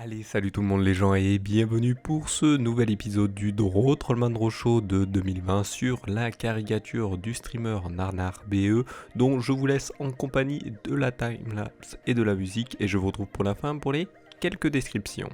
Allez, salut tout le monde les gens et bienvenue pour ce nouvel épisode du Draw Trollman Draw Show de 2020 sur la caricature du streamer Narnar BE dont je vous laisse en compagnie de la timelapse et de la musique et je vous retrouve pour la fin pour les quelques descriptions.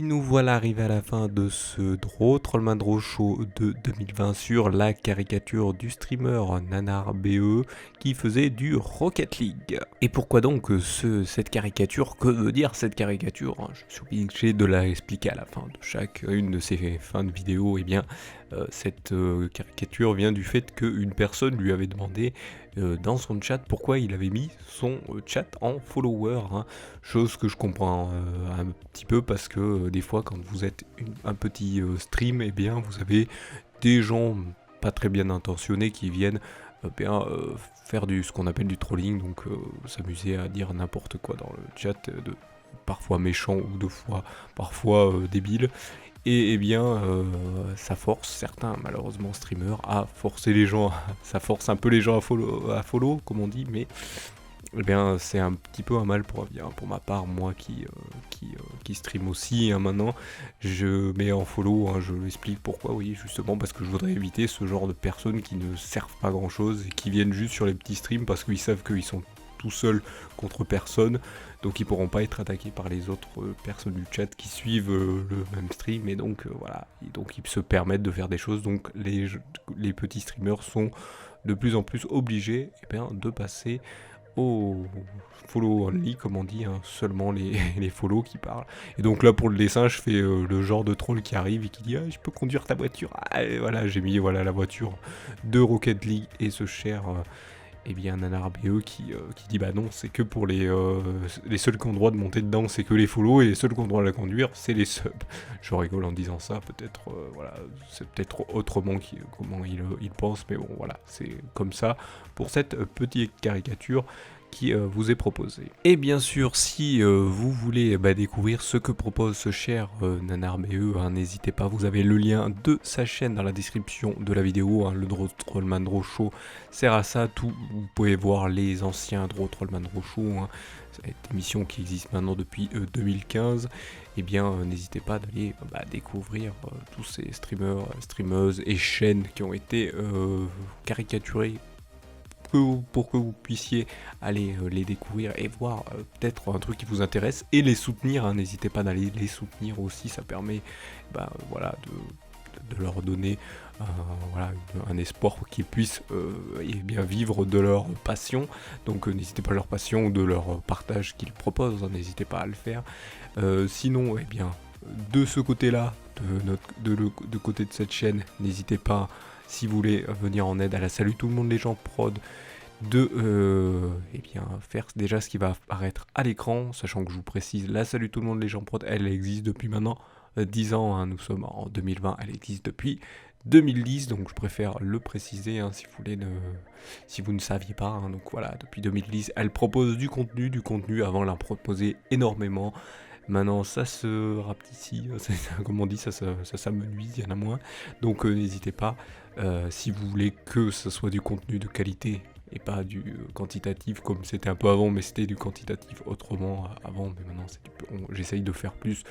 Nous voilà arrivés à la fin de ce Draw Trollman Draw Show de 2020 sur la caricature du streamer Nanar BE qui faisait du Rocket League. Et pourquoi donc cette caricature? Que veut dire cette caricature? Je suis obligé de la expliquer à la fin de chacune de ces fins de vidéo. Eh bien, cette caricature vient du fait qu'une personne lui avait demandé dans son chat pourquoi il avait mis son chat en follower, hein. Chose que je comprends un petit peu parce que des fois quand vous êtes un petit stream, eh bien vous avez des gens pas très bien intentionnés qui viennent faire ce qu'on appelle du trolling, donc s'amuser à dire n'importe quoi dans le chat, parfois méchant ou parfois débile. Et eh bien, ça force certains, malheureusement, streamers à forcer les gens, ça force un peu les gens à follow comme on dit, mais eh bien, c'est un petit peu un mal pour bien pour ma part, moi qui stream aussi, hein, maintenant, je mets en follow, hein, je l'explique pourquoi, oui, justement parce que je voudrais éviter ce genre de personnes qui ne servent pas grand chose et qui viennent juste sur les petits streams parce qu'ils savent qu'ils sont tout seuls contre personne, donc ils pourront pas être attaqués par les autres personnes du chat qui suivent le même stream, et donc voilà, et donc ils se permettent de faire des choses, donc les petits streamers sont de plus en plus obligés de passer au follow only comme on dit, hein, seulement les follow qui parlent. Et donc là pour le dessin je fais le genre de troll qui arrive et qui dit je peux conduire ta voiture, et voilà, j'ai mis la voiture de Rocket League et ce cher et bien NanarBE qui dit bah non, c'est que pour les seuls qui ont le droit de monter dedans, c'est que les follow, et les seuls qui ont le droit de la conduire, c'est les subs. Je rigole en disant ça, peut-être, voilà, c'est peut-être autrement comment il pense, mais bon, voilà, c'est comme ça pour cette petite caricature qui vous est proposé. Et bien sûr, si vous voulez découvrir ce que propose ce cher NanarBE, hein, n'hésitez pas, vous avez le lien de sa chaîne dans la description de la vidéo, hein, le Trollman Draw Show sert à ça, vous pouvez voir les anciens Trollman Draw Show, hein, cette émission qui existe maintenant depuis 2015, et bien n'hésitez pas d'aller découvrir tous ces streamers, streameuses et chaînes qui ont été caricaturés pour que vous puissiez aller les découvrir et voir peut-être un truc qui vous intéresse et les soutenir, hein. N'hésitez pas d'aller les soutenir aussi, ça permet voilà, de leur donner voilà, un espoir pour qu'ils puissent bien vivre de leur passion. Donc n'hésitez pas à leur passion ou de leur partage qu'ils proposent, hein, n'hésitez pas à le faire. Sinon, eh bien, de ce côté-là, de côté de cette chaîne, n'hésitez pas, si vous voulez venir en aide à la Salut tout le monde les gens prod, de faire déjà ce qui va apparaître à l'écran, sachant que je vous précise, la Salut tout le monde les gens prod, elle existe depuis maintenant 10 ans, hein, nous sommes en 2020, elle existe depuis 2010, donc je préfère le préciser, hein, si vous ne saviez pas, hein. Donc voilà, depuis 2010, elle propose du contenu, avant elle en proposait énormément. Maintenant ça se rapetit, comme on dit, ça s'amenuise, il y en a moins. Donc n'hésitez pas, si vous voulez que ce soit du contenu de qualité et pas du quantitatif comme c'était un peu avant, mais c'était du quantitatif autrement avant, mais maintenant j'essaye de faire plus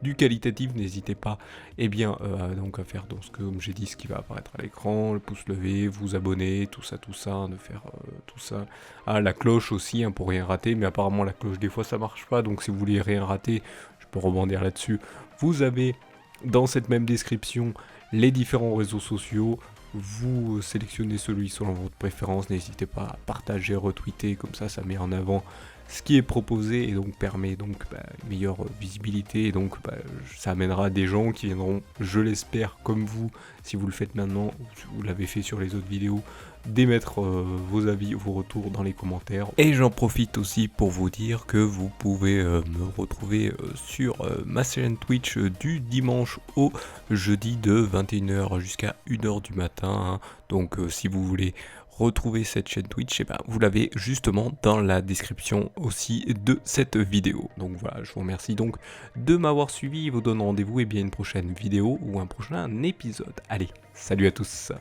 du qualitatif. N'hésitez pas donc à faire comme j'ai dit, ce qui va apparaître à l'écran, le pouce levé, vous abonner, tout ça, de faire tout ça. Ah, la cloche aussi, hein, pour rien rater, mais apparemment la cloche des fois ça marche pas, donc si vous voulez rien rater, je peux rebondir là-dessus, vous avez dans cette même description les différents réseaux sociaux. Vous sélectionnez celui selon votre préférence, n'hésitez pas à partager, retweeter, comme ça met en avant ce qui est proposé et donc permet une meilleure visibilité, et donc ça amènera des gens qui viendront, je l'espère, comme vous, si vous le faites maintenant ou si vous l'avez fait sur les autres vidéos, d'émettre vos avis, vos retours dans les commentaires. Et j'en profite aussi pour vous dire que vous pouvez me retrouver sur ma chaîne Twitch du dimanche au jeudi de 21h jusqu'à 1h du matin, hein. Donc si vous voulez retrouver cette chaîne Twitch, vous l'avez justement dans la description aussi de cette vidéo. Donc voilà, je vous remercie donc de m'avoir suivi et vous donne rendez-vous une prochaine vidéo ou un prochain épisode. Allez, salut à tous.